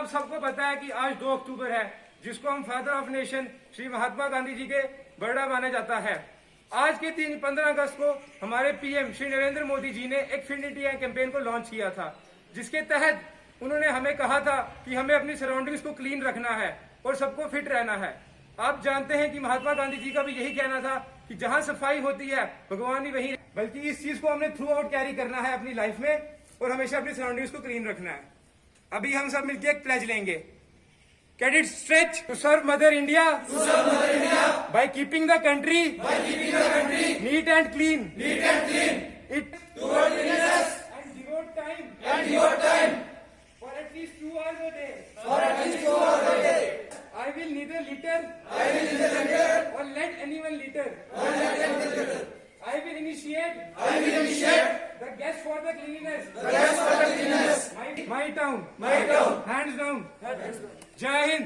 आप सबको पता है कि आज 2 अक्टूबर है, जिसको हम father of nation Shri Mahatma Gandhi ji के बर्थडे माना जाता है। आज के दिन 15 अगस्त को हमारे पीएम श्री नरेंद्र मोदी जी ने एक फिट इंडिया कैंपेन को लॉन्च किया था, जिसके तहत उन्होंने हमें कहा था कि हमें अपनी सराउंडिंग्स को क्लीन रखना है और सबको फिट रहना है। आप जानते हैं कि महात्मा गांधी जी का भी यही कहना था कि जहां सफाई होती है भगवान भी वहीं, बल्कि इस चीज को हमने थ्रू आउट कैरी करना है अपनी लाइफ में और हमेशा अपनी सराउंडिंग्स को क्लीन रखना है। अभी हम सब मिलकर एक प्लेज लेंगे। Cadets stretch to serve Mother India, by keeping the country, neat and clean, it toward cleanliness and devote time for at least 2 hours a day. I will neither litter or let anyone litter. I will initiate the guest for the cleanliness. My town. Hands down. Jai Hind.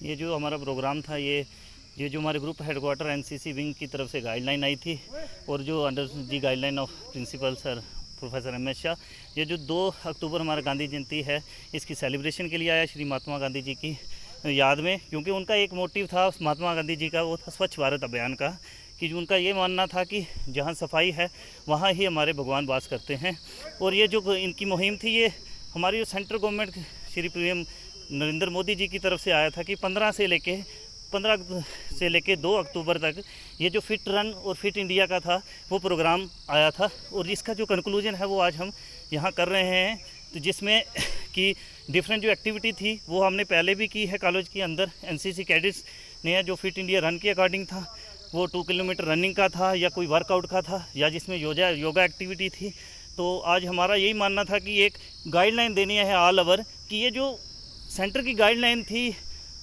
ये जो हमारा programme था, ये जो हमारे group headquarter NCC wing की तरफ से गाइडलाइन आई थी और जो under the guideline of principal sir professor M S. Shah, ये जो 2 अक्टूबर हमारा गांधी जयंती है, इसकी सेलिब्रेशन के लिए आया श्री महात्मा गांधी जी की याद में, क्योंकि उनका एक मोटिव था महात्मा गांधी जी का, वो था स्वच्छ भारत अभियान का, कि उनका ये मानना था कि जहाँ सफाई है वहाँ ही हमारे भगवान वास करते हैं। और ये जो इनकी मुहिम थी, ये हमारी जो central government Shri PM Narendra Modi ji की तरफ से आया था कि 15 से लेके 2 अक्टूबर तक ये जो फिट रन और फिट इंडिया का था वो प्रोग्राम आया था, और इसका जो कंक्लूजन है वो आज हम यहाँ कर रहे हैं। तो जिसमें कि डिफरेंट जो एक्टिविटी थी वो हमने पहले भी की है कॉलेज के अंदर। एनसीसी कैडेट्स ने जो फिट इंडिया रन के अकॉर्डिंग था, वो 2 किलोमीटर रनिंग का था या कोई वर्कआउट का था या जिसमें योगा एक्टिविटी थी। तो आज हमारा यही मानना था कि एक गाइडलाइन देनी है ऑल ओवर, कि ये जो सेंटर की गाइडलाइन थी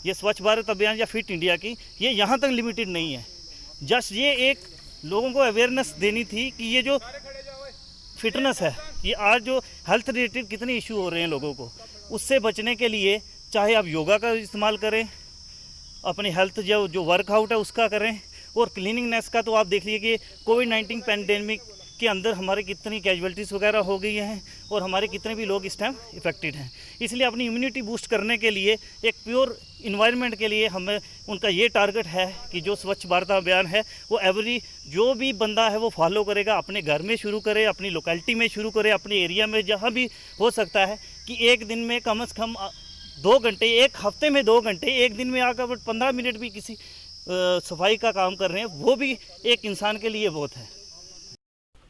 ये स्वच्छ भारत अभियान या फिट इंडिया की, ये यहाँ तक लिमिटेड नहीं है। जस्ट ये एक लोगों को अवेयरनेस देनी थी कि ये जो फिटनेस है, ये आज जो हेल्थ रिलेटेड कितने इशू हो रहे हैं लोगों को, उससे बचने के लिए चाहे आप योगा का इस्तेमाल करें, अपनी हेल्थ जो वर्कआउट है उसका करें, और क्लीनिंगनेस का तो आप देख लीजिए कि कोविड-19 पैंडेमिक कि अंदर हमारे कितनी कैजुअलिटीज़ वगैरह हो गई हैं और हमारे कितने भी लोग इस टाइम इफेक्टेड हैं। इसलिए अपनी इम्यूनिटी बूस्ट करने के लिए, एक प्योर इन्वायरमेंट के लिए हमें उनका ये टारगेट है कि जो स्वच्छ भारत अभियान है वो जो भी बंदा है वो फॉलो करेगा, अपने घर में शुरू करे, अपनी लोकेलिटी में शुरू करे, अपने एरिया में जहाँ भी हो सकता है कि एक दिन में कम से कम 2 घंटे, एक हफ्ते में 2 घंटे, एक दिन में आकर 15 मिनट भी किसी सफाई का काम कर रहे हैं, वो भी एक इंसान के लिए बहुत है।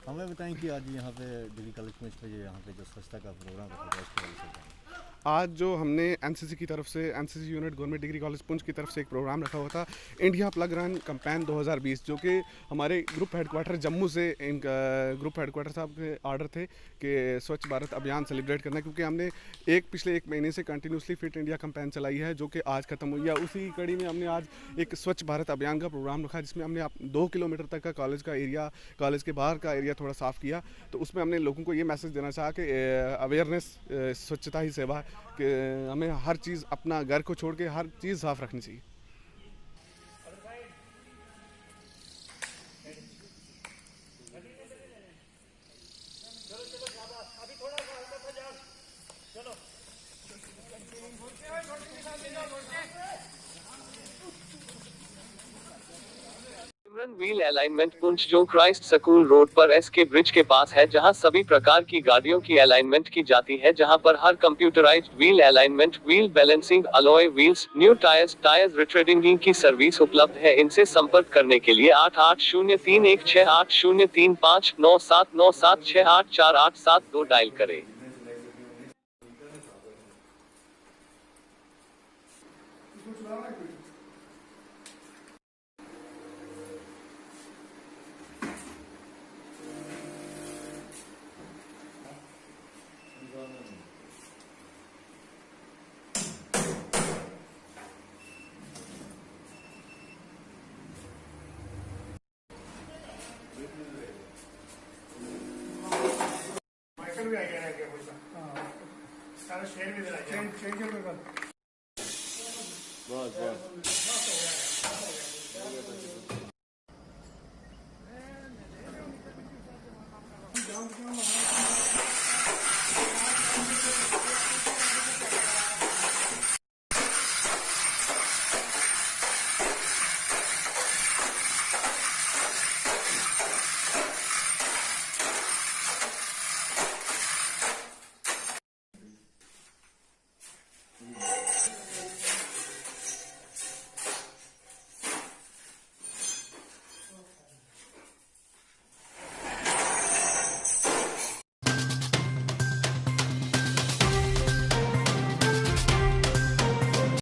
हमें बताएं कि आज यहाँ पे डिग्री कॉलेज में यहाँ पे जो स्वच्छता का प्रोग्राम रखा गया उसके बारे में बताएं। आज जो हमने एनसीसी की तरफ से, NCC unit government degree college Poonch की तरफ से एक प्रोग्राम रखा हुआ था, इंडिया प्लग रन कैंपेन 2020, जो कि हमारे ग्रुप हेडक्वार्टर जम्मू से इनका ग्रुप हेडक्वार्टर साहब के ऑर्डर थे कि स्वच्छ भारत अभियान सेलिब्रेट करना है, क्योंकि हमने पिछले 1 महीने से कंटिन्यूसली फिट इंडिया कैंपेन चलाई है जो कि आज ख़त्म हुई है। उसी कड़ी में हमने आज एक स्वच्छ भारत अभियान का प्रोग्राम रखा, जिसमें हमने 2 किलोमीटर तक का कॉलेज का एरिया, कॉलेज के बाहर का एरिया थोड़ा साफ़ किया। तो उसमें हमने लोगों को ये मैसेज देना चाहा कि अवेयरनेस, स्वच्छता ही सेवा है, कि हमें हर चीज़, अपना घर को छोड़ के हर चीज़ साफ़ रखनी चाहिए। व्हील अलाइनमेंट पुंछ जो क्राइस्ट स्कूल रोड पर एसके ब्रिज के पास है, जहां सभी प्रकार की गाड़ियों की अलाइनमेंट की जाती है, जहां पर हर computerized wheel alignment, wheel balancing, alloy wheels, new tyres, tyre retreading की सर्विस उपलब्ध है। इनसे संपर्क करने के लिए 8803168335979768484872 डायल करें। भी आ गया है क्या पैसा? सारा शेयर भी दे रहा है। बस